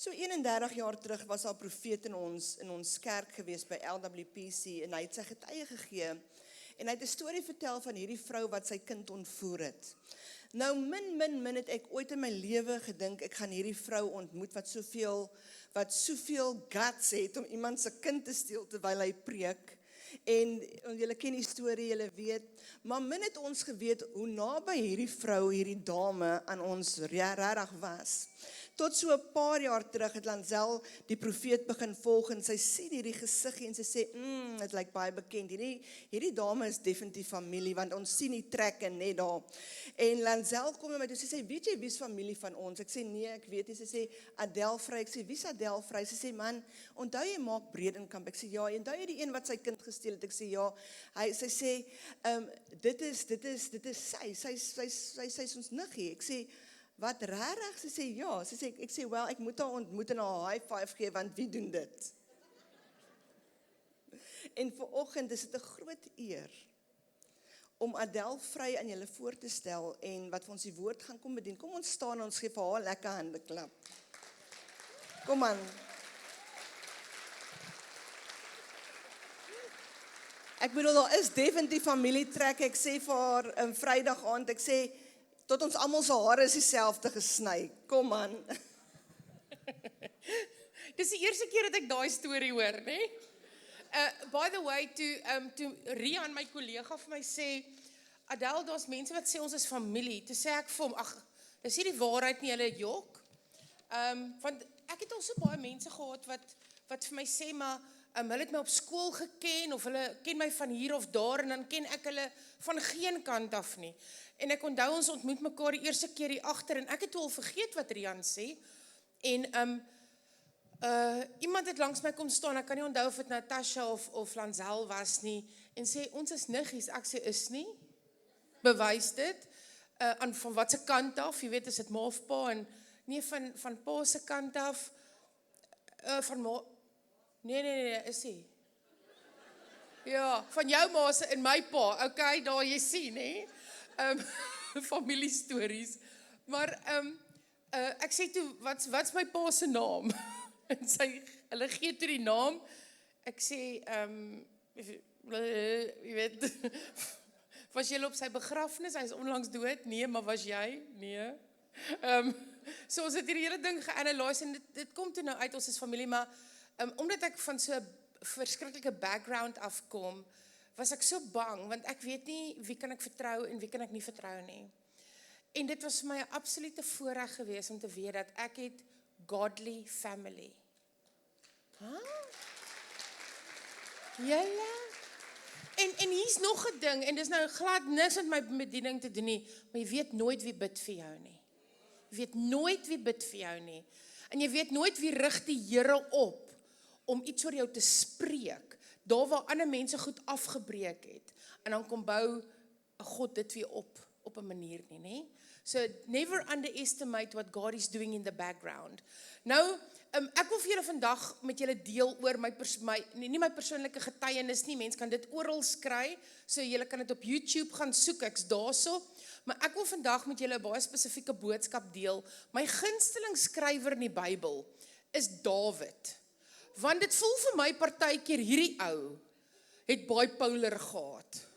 So 31 jaar terug was daar 'n profeet in ons kerk gewees by LWPC en hy het sy getuie gegee en hy het 'n storie vertel van hierdie vrou wat sy kind ontvoer het. Nou min het ek ooit in my lewe gedink ek gaan hierdie vrou ontmoet wat soveel guts het om iemand se kind te steel terwyl hy preek. En julle ken die storie, julle weet, maar min het ons geweet hoe naby hierdie vrou, hierdie dame aan ons regtig was. Tot so 'n paar jaar terug het Lansel die profeet begin volg en sy sien hierdie gesiggie en sy sê, dit lyk baie bekend. Hierdie dame is definitief familie, want ons sien die trekke net daar. En Lansel kom na my toe, sy sê, weet jy wie's familie van ons? Ek sê, nee, ek weet nie. Sy sê, Adelfrey. Ek sê, wie's Adelfrey? Sy sê, man, onthou jy maak Bredenkamp? Ek sê, ja, onthou jy die een wat sy kind gesteel het? Ek sê, ja. Sy sê, dit is sy is ons niggie. Ek sê, wat rarig? Sy sê, ja. Ek sê, wel, ek moet haar ontmoet en haar high five gee, want wie doen dit? En vanoggend is dit 'n groot eer om Adelfrey aan julle voor te stel en wat vir ons die woord gaan kom bedien. Kom ons staan en ons gee vir haar 'n lekker handeklap. Kom aan. Ek bedoel, daar is definitief familietrek. Ek sê vir haar Vrydag aand, ek sê, tot ons almal se hare is dieselfde gesny. Kom aan. Dis die eerste keer dat ek daai storie hoor, né? By the way, toe Rian, my kollega vir my sê, Adel, daar's mense wat sê ons is familie. Toe sê ek vir hom, ag, dis nie die waarheid nie, hulle jok. Want ek het al so baie mense gehad wat vir my sê, maar hulle het my op skool geken, of hulle ken my van hier of daar, en dan ken ek hulle van geen kant af nie. En ek onthou ons ontmoet mekaar die eerste keer hier agter, en ek het al vergeet wat Rian sê, en iemand het langs my kom staan, ek kan nie onthou of het Natasha of Lansel was nie, en sê, ons is niggies, ek sê, is nie, bewys dit, van wat se kant af, jy weet, is dit ma of pa, en nie van pa se kant af, van ma, nee, is hy, ja, van jou ma se en my pa, okay, daar jy sien, hè, familiestories, maar, ek sê toe, wat's my pa se naam? En hulle gee toe die naam, ek sê, jy weet, was jy op sy begrafnis, hy is onlangs dood, nee, maar was jy, nee, so ons het hier die hele ding geanalyse, en dit kom toe nou uit, ons is familie, maar, omdat ek van so 'n verskriklike background afkom, was ek so bang, want ek weet nie, wie kan ek vertrou, en wie kan ek nie vertrou nie, en dit was vir my 'n absolute voorreg gewees, om te weet, dat ek het godly family. Julle? En hier's nog 'n ding, en dis nou glad niks met my bediening te doen nie, maar jy weet nooit wie bid vir jou nie. Jy weet nooit wie bid vir jou nie. En jy weet nooit wie rig die Here op, om iets oor jou te spreek, daar waar ander mense goed afgebreek het, en dan kom bou God dit weer op 'n manier nie, né? So, never underestimate what God is doing in the background. Nou, ek wil vir julle vandag met julle deel oor nie my persoonlike getuienis nie, mens kan dit oral kry, so julle kan dit op YouTube gaan soek, ek's daarso, maar ek wil vandag met julle 'n baie spesifieke boodskap deel. My gunsteling skrywer in die Bybel is Dawid, want dit voel vir my partykeer hierdie ou het bipolar gehad.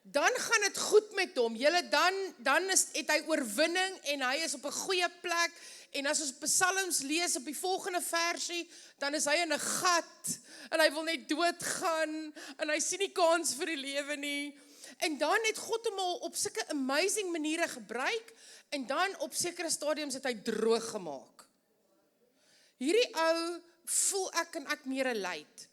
Dan gaan dit goed met hom, dan het hy oorwinning, en hy is op 'n goeie plek, en as ons Psalms lees op die volgende versie, dan is hy in 'n gat, en hy wil net doodgaan, en hy sien nie kans vir die lewe nie, en dan het God hom al op sulke amazing maniere gebruik, en dan op sekere stadiums het hy droog gemaak. Hierdie ou voel ek en ek meer 'n lyd.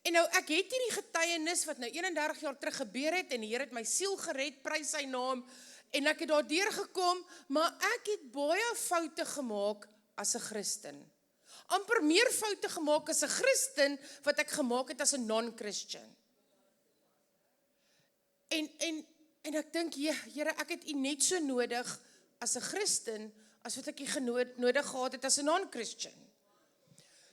En nou, ek het hierdie getuienis wat nou 31 jaar terug gebeur het, en die Here het my siel gered, prys sy naam, en ek het daardeur gekom, maar ek het baie foute gemaak as 'n Christen. Amper meer foute gemaak as 'n Christen, wat ek gemaak het as 'n non-Christian. En ek dink, Here, ek het U net so nodig as 'n Christen, as wat ek U nodig gehad het as 'n non-Christian.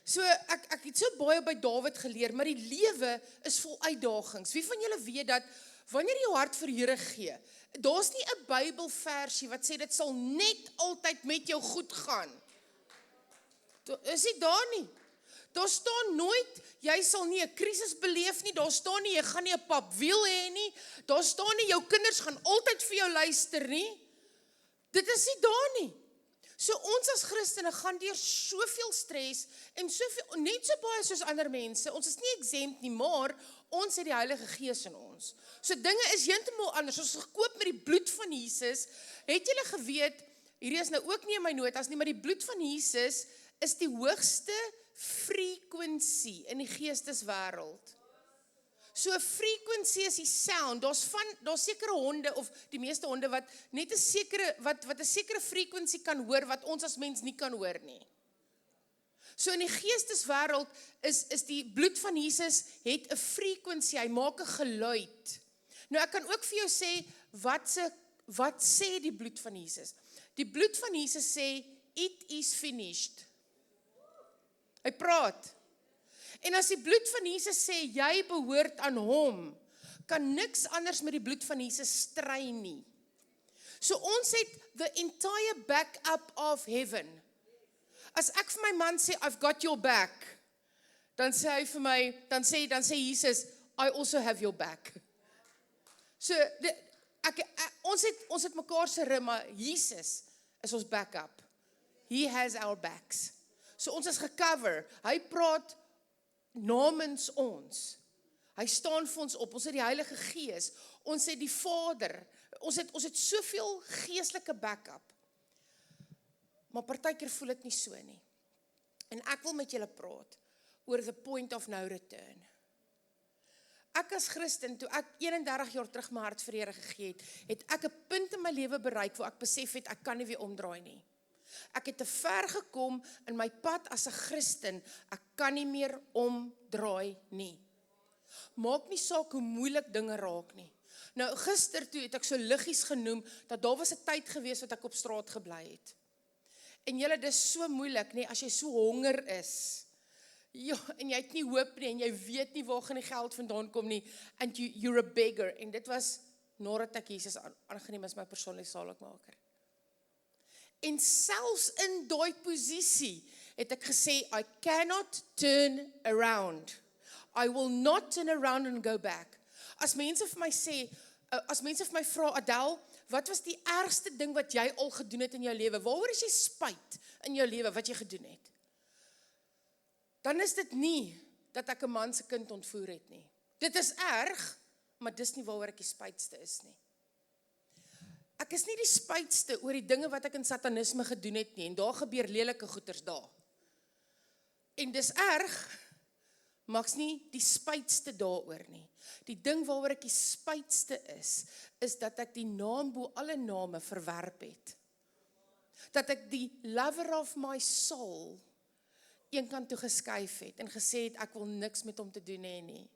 So, ek het so baie by Dawid geleer, maar die lewe is vol uitdagings. Wie van julle weet dat, wanneer jy jou hart vir Here gee, daar's nie 'n Bybelversie wat sê, dit sal net altyd met jou goed gaan. Is nie daar nie. Daar staan nooit, jy sal nie 'n krisis beleef nie, daar staan nie, jy gaan nie 'n pap wiel hê nie, daar staan nie, jou kinders gaan altyd vir jou luister nie. Dit is nie daar nie. So ons as Christene gaan deur soveel stres en soveel, net so baie soos ander mense, ons is nie exempt nie, maar ons het die Heilige Gees in ons. So dinge is heeltemal anders, ons is gekoop met die bloed van Jesus. Het julle geweet, hierdie is nou ook nie in my notas nie, maar die bloed van Jesus is die hoogste frekwensie in die geesteswêreld. So 'n frekwensie is die sound, daar's sekere honde, of die meeste honde, wat net 'n sekere, wat 'n sekere frekwensie kan hoor, wat ons as mens nie kan hoor nie. So in die geesteswêreld is die bloed van Jesus, het 'n frekwensie, hy maak 'n geluid. Nou ek kan ook vir jou sê, wat sê die bloed van Jesus? Die bloed van Jesus sê, it is finished. Hy praat. En as die bloed van Jesus sê, jy behoort aan hom, kan niks anders met die bloed van Jesus stry nie. So ons het the entire backup of heaven. As ek vir my man sê, I've got your back, dan sê hy vir my, dan sê Jesus, I also have your back. So, ons het mekaar se rug, maar Jesus is ons backup. He has our backs. So ons is gecover, hy praat namens ons. Hy staan vir ons op, ons het die Heilige Gees, ons het die Vader, ons het soveel geestelike backup. Maar partykeer voel dit nie so nie. En ek wil met julle praat oor the point of no return. Ek as Christen, toe ek 31 jaar terug my hart vir die Here gegee het ek 'n punt in my lewe bereik waar ek besef het, ek kan nie weer omdraai nie. Ek het te ver gekom in my pad as 'n Christen, ek kan nie meer omdraai nie. Maak nie saak hoe moeilik dinge raak nie. Nou gister toe het ek so liggies genoem, dat daar was 'n tyd gewees wat ek op straat gebly het. En julle, dis so moeilik, nee, as jy so honger is, ja, en jy het nie hoop nie, en jy weet nie waar gaan die geld vandaan kom nie, and you're a beggar, en dit was nadat ek Jesus aangeneem as my persoonlike saligmaker. En selfs in daai posisie het ek gesê, I cannot turn around. I will not turn around and go back. As mense vir my sê, as mense vir my vra, Adele, wat was die ergste ding wat jy al gedoen het in jou lewe? Waaroor is jy spyt in jou lewe wat jy gedoen het? Dan is dit nie dat ek 'n man se kind ontvoer het nie. Dit is erg, maar dis nie waaroor ek die spytste is nie. Ek is nie die spytste oor die dinge wat ek in satanisme gedoen het nie, en daar gebeur lelike goeters daar. En dis erg, maar ek's nie die spytste daaroor nie. Die ding waaroor ek die spytste is dat ek die naam bo alle name verwerp het. Dat ek die lover of my soul eenkant toe geskuif het en gesê het, ek wil niks met hom te doen hê nie.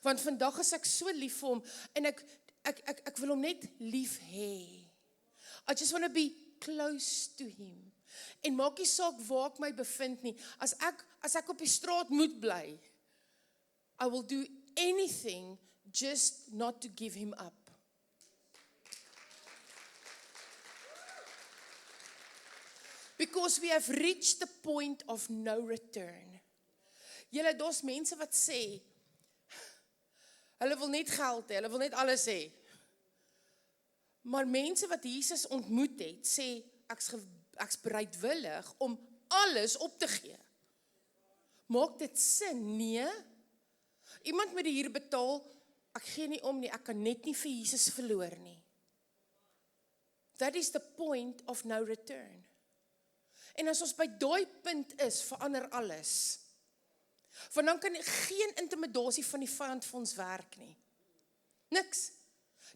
Want vandag is ek so lief vir hom, en ek wil hom net lief hê. I just want to be close to him. En maak nie saak waar ek my bevind nie. As ek op die straat moet bly, I will do anything just not to give him up. Because we have reached the point of no return. Julle, daar's mense wat sê, hulle wil net geld hê, hulle wil net alles hê. Maar mense wat Jesus ontmoet het, sê, ek's bereidwillig om alles op te gee. Maak dit sin? Nee. Iemand moet die huur betaal, ek gee nie om nie, ek kan net nie vir Jesus verloor nie. That is the point of no return. En as ons by daai punt is, verander alles. Want dan kan geen intimidasie van die vyand vir ons werk nie. Niks.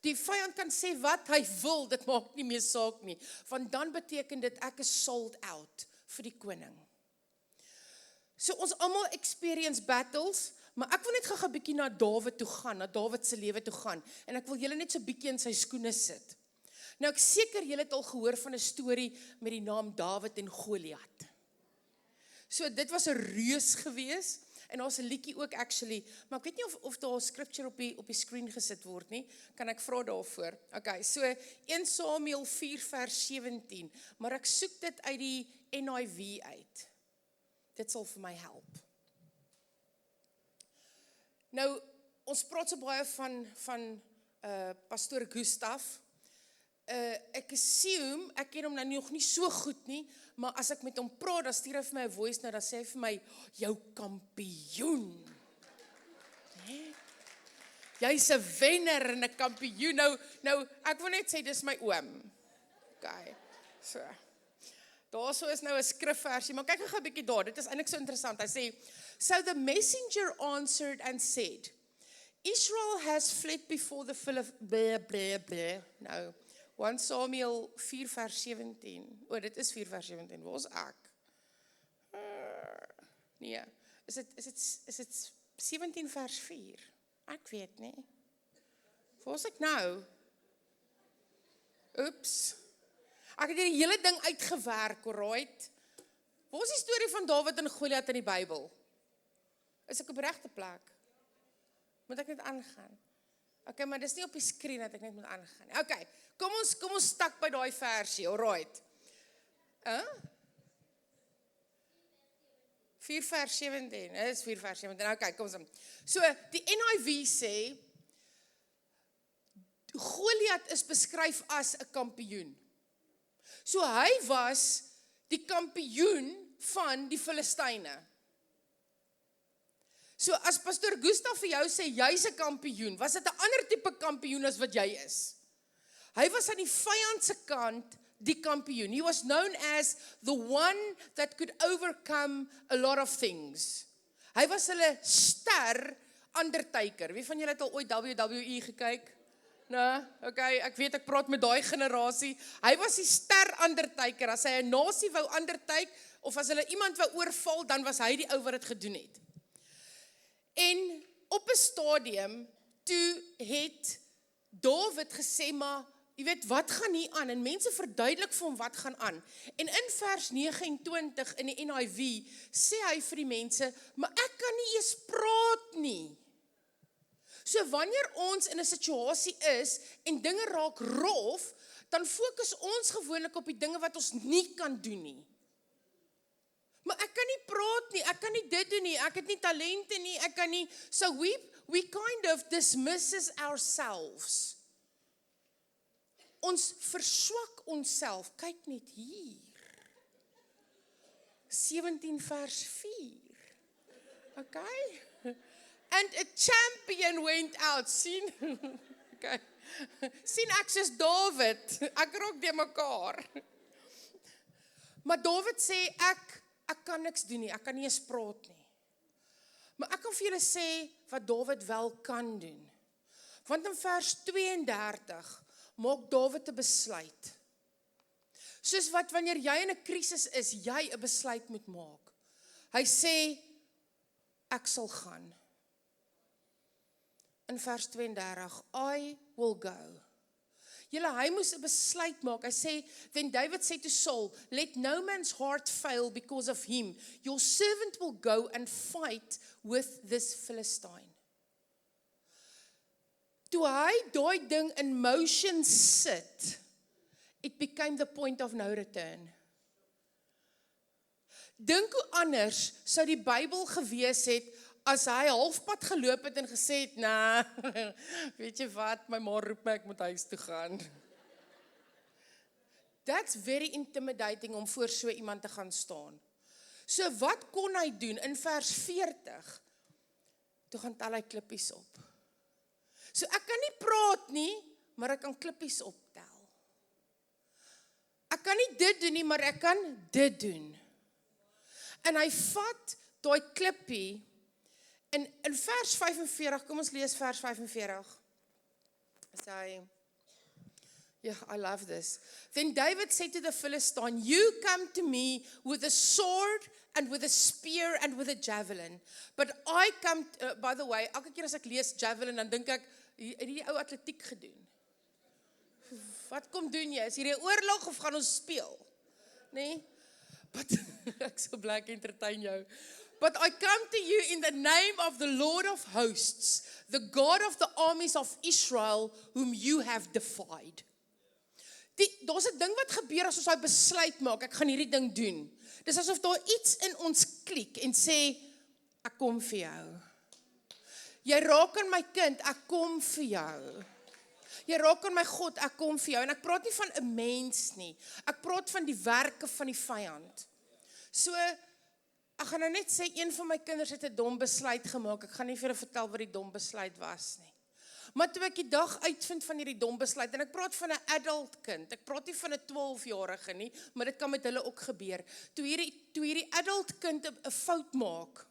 Die vyand kan sê wat hy wil, dit maak nie meer saak nie. Want dan beteken dit ek is sold out vir die koning. So ons almal experience battles, maar ek wil net gou 'n bietjie na Dawid toe gaan, na Dawid se lewe toe gaan. En ek wil julle net so 'n bietjie in sy skoene sit. Nou ek seker julle het al gehoor van 'n storie met die naam Dawid en Goliat. So dit was 'n reus gewees, en daar's 'n liedjie ook actually, maar ek weet nie of daar 'n scripture op die screen gesit word nie. Kan ek vra daarvoor? Okay, so 1 Samuel 4 vers 17, maar ek soek dit uit die NIV uit. Dit sal vir my help. Nou, ons praat so baie van Pastoor Gustaf. Ek assume, ek ken hom nou nog nie so goed nie, maar as ek met hom praat, dan stuur hy vir my 'n voice note, dan sê hy vir my, jou kampioen. Jy's 'n wenner en 'n kampioen. Nou, ek wil net sê, dis my oom. Okay, so. Daarso is nou 'n skrifversie, maar kyk gou 'n bietjie daar, dit is eintlik so interessant. Hy sê, so the messenger answered and said, Israel has fled before the Philistines. Nou, 1 Samuel 4 vers 17. Dit is 4 vers 17. Waar is ek? Nee, is dit 17 vers 4? Ek weet nie. Waar is ek nou? Oeps. Ek het die hele ding uitgewerk, alright? Waar is die storie van Dawid en Goliat in die Bybel? Is ek op die regte plek? Moet ek net aangaan? Okay, maar dis nie op die skerm dat ek net moet aangaan. Okay, kom ons stak by daai versie, alright. 4 vers 17, dit is 4 vers 17, okay, kom ons. So, die NIV sê, Goliat is beskryf as 'n kampioen. So, hy was die kampioen van die Filistyne. So, as Pastoor Gustaf vir jou sê, jy's 'n kampioen, was dit 'n ander tipe kampioen as wat jy is. Hy was aan die vyand se kant die kampioen. He was known as the one that could overcome a lot of things. Hy was hulle ster Undertaker. Wie van julle het al ooit WWE gekyk? Nee, okay, ek weet ek praat met daai generasie. Hy was die ster Undertaker. As hy 'n nasie wou undertake, of as hulle iemand wou oorval, dan was hy die ou wat dit gedoen het. En op 'n stadium, toe het Dawid gesê, maar, jy weet, wat gaan hier aan? En mense verduidelik vir hom wat gaan aan. En in vers 29 in die NIV, sê hy vir die mense, maar ek kan nie eens praat nie. So wanneer ons in 'n situasie is, en dinge raak rof, dan fokus ons gewoonlik op die dinge wat ons nie kan doen nie. Maar ek kan nie praat nie, ek kan nie dit doen nie, ek het nie talente nie, ek kan nie, so we kind of dismisses ourselves. Ons verswak onsself, kyk net hier. 17 vers 4. Okay? And a champion went out, sien? Okay. Sien ek soos Dawid, ek raak die mekaar. Maar Dawid sê, ek kan niks doen nie, ek kan nie eens praat nie. Maar ek kan vir julle sê, wat Dawid wel kan doen. Want in vers 32, maak Dawid 'n besluit. Soos wat wanneer jy in 'n krisis is, jy 'n besluit moet maak. Hy sê, ek sal gaan. In vers 32, I will go. Julle, hy moes 'n besluit maak. Hy sê, then David said to Saul, let no man's heart fail because of him. Your servant will go and fight with this Philistine. Toe hy daai ding in motion sit, it became the point of no return. Dink hoe anders sou die Bybel gewees het, as hy halfpad geloop het en gesê het, nah, weet jy wat, my ma roep my, ek moet huis toe gaan. That's very intimidating om voor so iemand te gaan staan. So wat kon hy doen in vers 40? Toe gaan tel hy klippies op. So ek kan nie praat nie, maar ek kan klippies optel. Ek kan nie dit doen nie, maar ek kan dit doen. En hy vat daai klippie, en in vers 45, kom ons lees vers 45. Sê, yeah, I love this. Then David said to the Philistine, you come to me with a sword and with a spear and with a javelin. But I come, by the way, elke keer as ek lees javelin, dan dink ek, het die ou atletiek gedoen? Wat kom doen jy? Is hier 'n oorlog of gaan ons speel? Nee? But, ek so bly ek entertain jou. But I come to you in the name of the Lord of hosts, the God of the armies of Israel, whom you have defied. Daar's 'n ding wat gebeur as ons daai besluit maak, ek gaan hierdie ding doen. Dis asof daar iets in ons klik en sê, ek kom vir jou. Jy raak aan my kind, ek kom vir jou. Jy raak aan my God, ek kom vir jou. En ek praat nie van 'n mens nie. Ek praat van die werke van die vyand. So, ek gaan nou net sê, een van my kinders het 'n dom besluit gemaak. Ek gaan nie vir julle vertel wat die dom besluit was nie. Maar toe ek die dag uitvind van hierdie dom besluit, en ek praat van 'n adult kind, ek praat nie van 'n 12-jarige nie, maar dit kan met hulle ook gebeur. Toe hierdie adult kind 'n fout maak,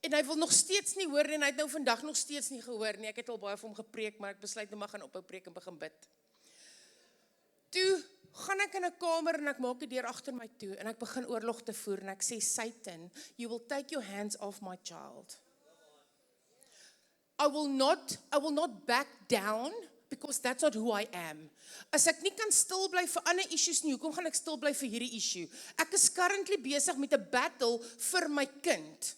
en hy wil nog steeds nie hoor nie, en hy het nou vandag nog steeds nie gehoor nie. Ek het al baie vir hom gepreek, maar ek besluit nou maar gaan ophou preek en begin bid. Toe gaan ek in 'n kamer en ek maak die deur agter my toe en ek begin oorlog te voer en ek sê, Satan, you will take your hands off my child. I will not back down because that's not who I am. As ek nie kan stil bly vir ander issues nie, hoekom gaan ek stil bly vir hierdie issue? Ek is currently besig met 'n battle vir my kind.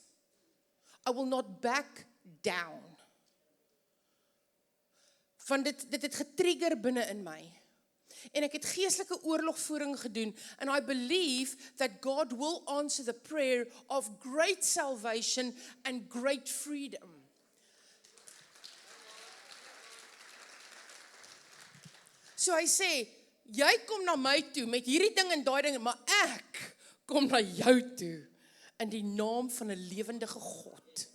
I will not back down. Want dit het getrigger binne in my. En ek het geestelike oorlogvoering gedoen. And I believe that God will answer the prayer of great salvation and great freedom. So hy sê, jy kom na my toe met hierdie ding en daai ding, maar ek kom na jou toe in die naam van 'n lewendige God.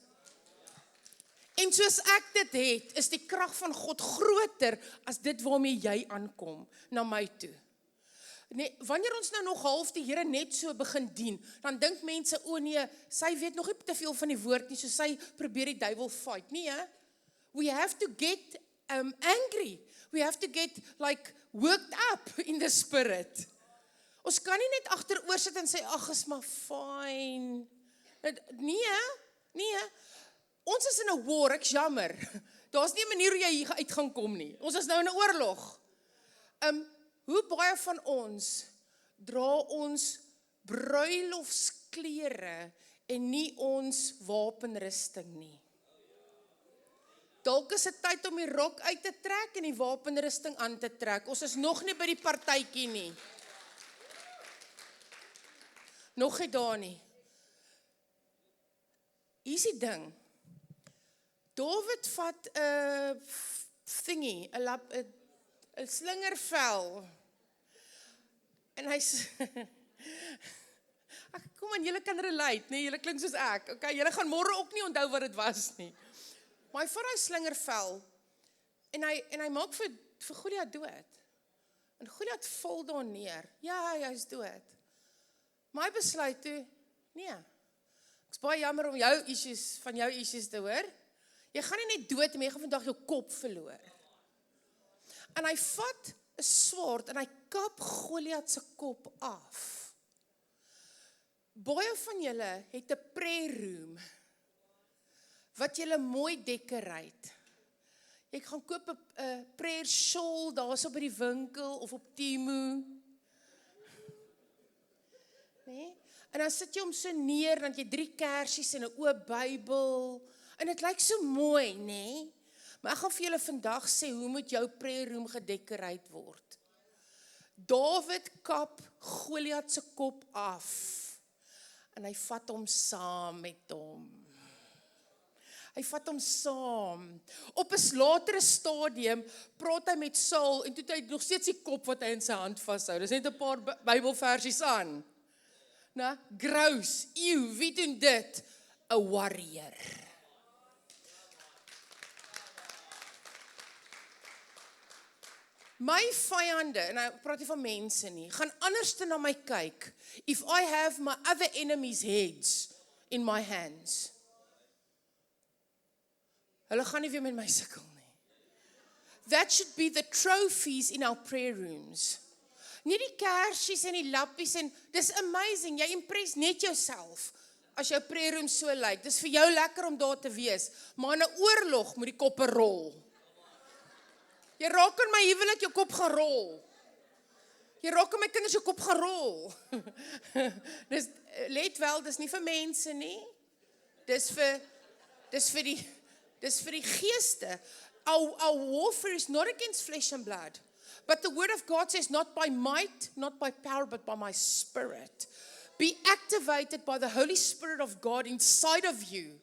En soos ek dit het, is die krag van God groter as dit waarmee jy aankom na my toe. Nee, wanneer ons nou nog half die Here net so begin dien, dan dink mense, o nee, sy weet nog nie te veel van die woord nie, so sy probeer die duiwel fight. Nee, we have to get angry. We have to get like worked up in the spirit. Ons kan nie net agteroor sit en sê, ag, is maar fine. Nee. Ons is in 'n war, ek's jammer. Daar's nie 'n manier hoe jy hier uit gaan kom nie. Ons is nou in 'n oorlog. Hoe baie van ons dra ons bruilofsklere en nie ons wapenrusting nie. Dalk is dit tyd om die rok uit te trek en die wapenrusting aan te trek. Ons is nog nie by die partytjie nie. Nog nie daar nie. Hier is die ding. David vat 'n thingy, 'n slingervel. En hy's kom aan, julle kan relate, nee, julle klink soos ek. Okay, julle gaan môre ook nie onthou wat dit was nie. Maar hy vat hy slingervel en hy maak vir Goliat dood. En Goliat val daar neer. Ja, hy is dood. Maar hy besluit toe, nee. Ek's baie jammer om jou issues te hoor. Jy gaan nie net dood, maar jy gaan vandag jou kop verloor. En hy vat 'n swaard en hy kap Goliat se kop af. Baie van julle het 'n prayer room wat julle mooi decorate. Jy gaan koop 'n prayer shawl daarso by die winkel of op Temu. Nee? En dan sit jy hom so neer, dan het jy 3 kersies en 'n oop Bybel. En dit lyk so mooi, nê? Maar ek gaan vir julle vandag sê, hoe moet jou prayer room gedecorate word? David kap Goliat se kop af. En hy vat hom saam met hom. Hy vat hom saam. Op 'n latere stadium praat hy met Saul en toe het hy nog steeds die kop wat hy in sy hand vashou. Dis net 'n paar Bybelversies aan. Nou, gross, wie doen dit? 'n warrior. My vyande, en ek praat nie van mense nie, gaan anders na my kyk if I have my other enemies' heads in my hands. Hulle gaan nie weer met my sukkel nie. That should be the trophies in our prayer rooms. Nie die kersies en die lappies en dis amazing, jy impress net jouself as jou prayer room so lyk. Dis vir jou lekker om daar te wees, maar in 'n oorlog moet die koppe rol. Jy raak in my huwelik jou kop gaan rol. Jy raak in my kinders jou kop gaan rol. Dis let wel, dis nie vir mense nie. Dis vir die geeste. Our warfare is not against flesh and blood, But the word of God says, not by might, not by power, but by my spirit. Be activated by the Holy Spirit of God inside of you.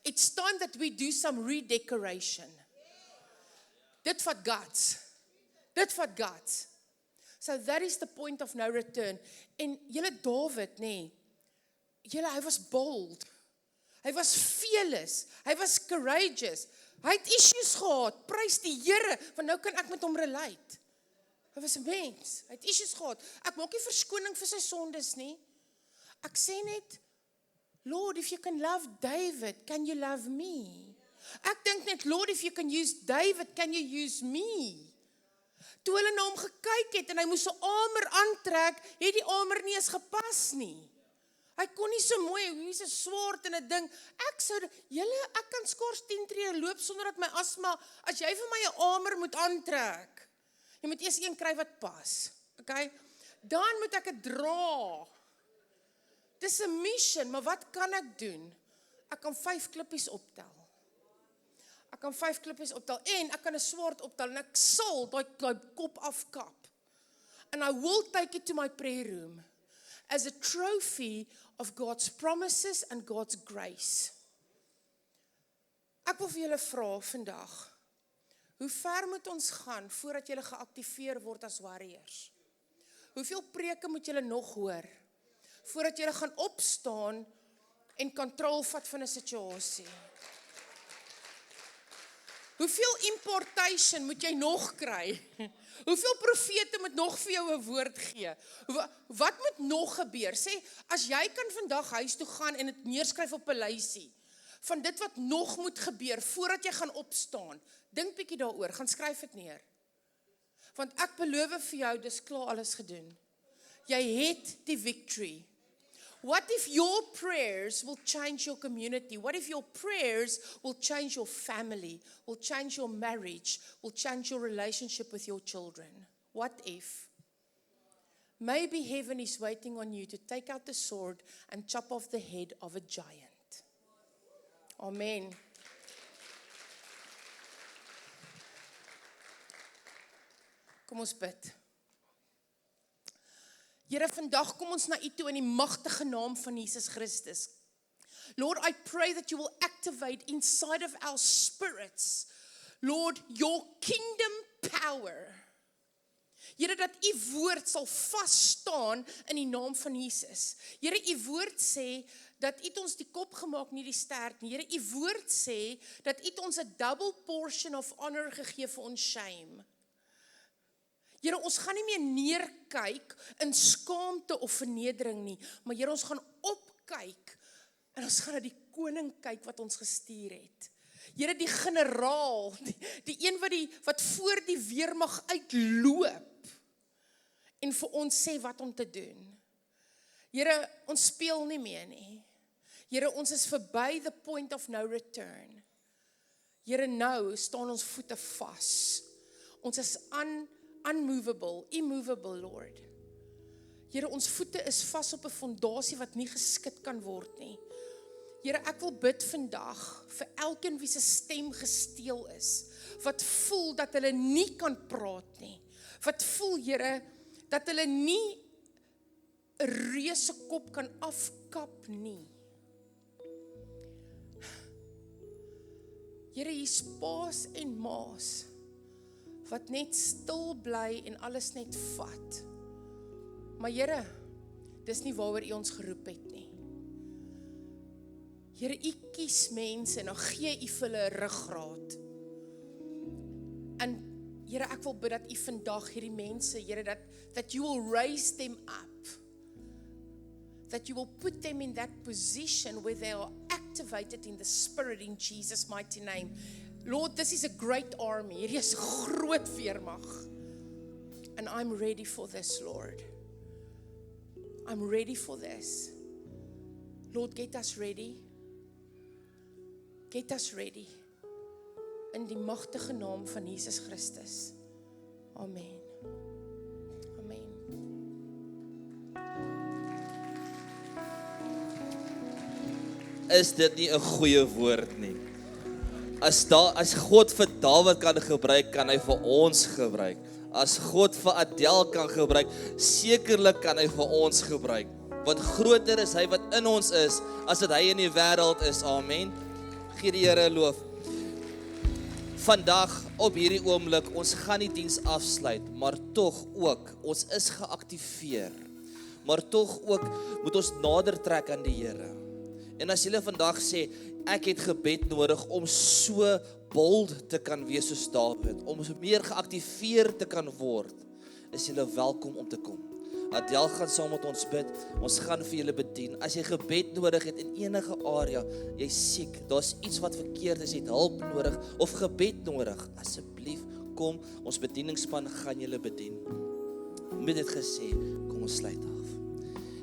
It's time that we do some redecoration. Dit vat guts. Dit vat guts. So that is the point of no return. En julle David, hy was bold. Hy was fearless. Hy was courageous. Hy het issues gehad. Prys die Here, want nou kan ek met hom relate. Hy was 'n mens. Hy het issues gehad. Ek maak nie verskoning vir sy sondes nie. Ek sê net, Lord, if you can love David, can you love me? Ek dink net, Lord, if you can use David, can you use me? Toe hulle na hom gekyk het en hy moes 'n armor aantrek, het die armor nie eens gepas nie. Hy kon nie so mooi, hier's 'n swaard en 'n ding. Ek kan skors 10 tree loop sonder dat my asma, as jy vir my 'n armor moet aantrek, jy moet eers een kry wat pas. Okay? Dan moet ek dit dra. Dis 'n mission, maar wat kan ek doen? Ek kan 5 klippies optel. En ek kan 'n swaard optel en ek sal daai kop afkap. And I will take it to my prayer room as a trophy of God's promises and God's grace. Ek wil vir julle vra vandag, hoe ver moet ons gaan voordat julle geaktiveer word as warriors? Hoeveel preke moet julle nog hoor voordat julle gaan opstaan en kontrol vat van 'n situasie? Hoeveel importation moet jy nog kry? Hoeveel profete moet nog vir jou 'n woord gee? Wat moet nog gebeur? Sê, as jy kan vandag huis toe gaan en dit neerskryf op 'n lysie, van dit wat nog moet gebeur, voordat jy gaan opstaan, dink bietjie daaroor, gaan skryf dit neer. Want ek beloof vir jou, dis klaar alles gedoen. Jy het die victory. What if your prayers will change your community? What if your prayers will change your family, will change your marriage, will change your relationship with your children? What if? Maybe heaven is waiting on you to take out the sword and chop off the head of a giant. Amen. Kom ons bid. Here, vandag kom ons na U toe in die magtige naam van Jesus Christus. Lord, I pray that you will activate inside of our spirits, Lord, your kingdom power. Here, dat U woord sal vas staan in die naam van Jesus. Here, U woord sê dat U ons die kop gemaak, nie die stert nie. Here, U woord sê dat U ons 'n double portion of honor gegee vir ons shame. Here, ons gaan nie meer neerkyk in skaamte of vernedering nie, maar Here, ons gaan opkyk en ons gaan na die koning kyk wat ons gestuur het. Here, die generaal, die een wat voor die weermag uitloop en vir ons sê wat om te doen. Here, ons speel nie meer nie. Here, ons is verby the point of no return. Here, nou staan ons voete vas. Ons is unmovable, immovable, Lord. Here, ons voete is vas op 'n fondasie wat nie geskit kan word nie. Here, ek wil bid vandag vir elkeen wie se stem gesteel is, wat voel dat hulle nie kan praat nie, wat voel, Here, dat hulle nie 'n reuse kop kan afkap nie. Here, hier's paas en maas wat net stil bly en alles net vat. Maar Here, dis nie waaroor U ons geroep het nie. Here, U kies mense en dan gee U vir hulle 'n ruggraat. En Here, ek wil bid dat U vandag hierdie mense, Here, that you will raise them up. That you will put them in that position where they are activated in the Spirit in Jesus' mighty name. Lord, this is a great army. Hierdie is 'n groot weermag. And I'm ready for this, Lord. I'm ready for this. Lord, get us ready. Get us ready. In die magtige naam van Jesus Christus. Amen. Amen. Is dit nie 'n goeie woord nie? As God vir Dawid kan gebruik, kan hy vir ons gebruik. As God vir Adel kan gebruik, sekerlik kan hy vir ons gebruik. Want groter is hy wat in ons is, as wat hy in die wêreld is. Amen. Gee die Here loof. Vandag, op hierdie oomblik, ons gaan die diens afsluit, maar tog ook, ons is geaktiveer. Maar tog ook, moet ons nader trek aan die Here. En as julle vandag sê, ek het gebed nodig om so bold te kan wees soos Dawid, om meer geaktiveer te kan word, is julle welkom om te kom. Adel gaan saam met ons bid, ons gaan vir julle bedien. As jy gebed nodig het in enige area, jy siek, daar's iets wat verkeerd is, jy het hulp nodig, of gebed nodig, asseblief, kom, ons bedieningsspan gaan julle bedien. Met dit gesê, kom ons sluit af.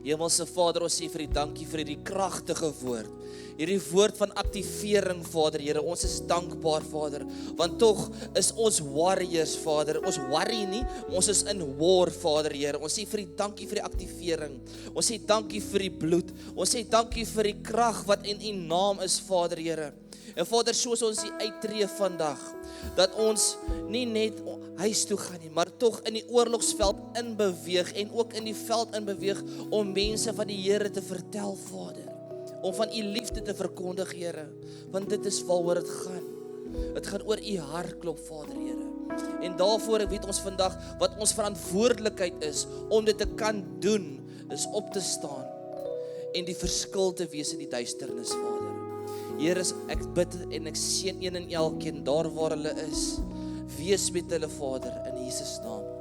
Hemelse Vader, ons sê vir U dankie vir hierdie kragtige woord. Hierdie woord van aktivering, Vader, Here, ons is dankbaar, Vader, want tog is ons warriors, Vader, ons worry nie, maar ons is in war, Vader, Here. Ons sê vir U dankie vir die aktivering, ons sê dankie vir die bloed, ons sê dankie vir die krag wat in U naam is, Vader, Here. En Vader, soos ons die uittreë vandag, dat ons nie net huis toe gaan nie, maar tog in die oorlogsveld inbeweeg en ook in die veld inbeweeg om mense van die Here te vertel, Vader, om van U liefde te verkondig, Here, want dit is waaroor dit gaan. Dit gaan oor U hartklop, Vader, Here. En daarvoor weet ons vandag wat ons verantwoordelikheid is om dit te kan doen, is op te staan en die verskil te wees in die duisternis, Vader. Here, ek bid en ek seën een en elkeen daar waar hulle is. Wees met hulle, Vader, in Jesus naam.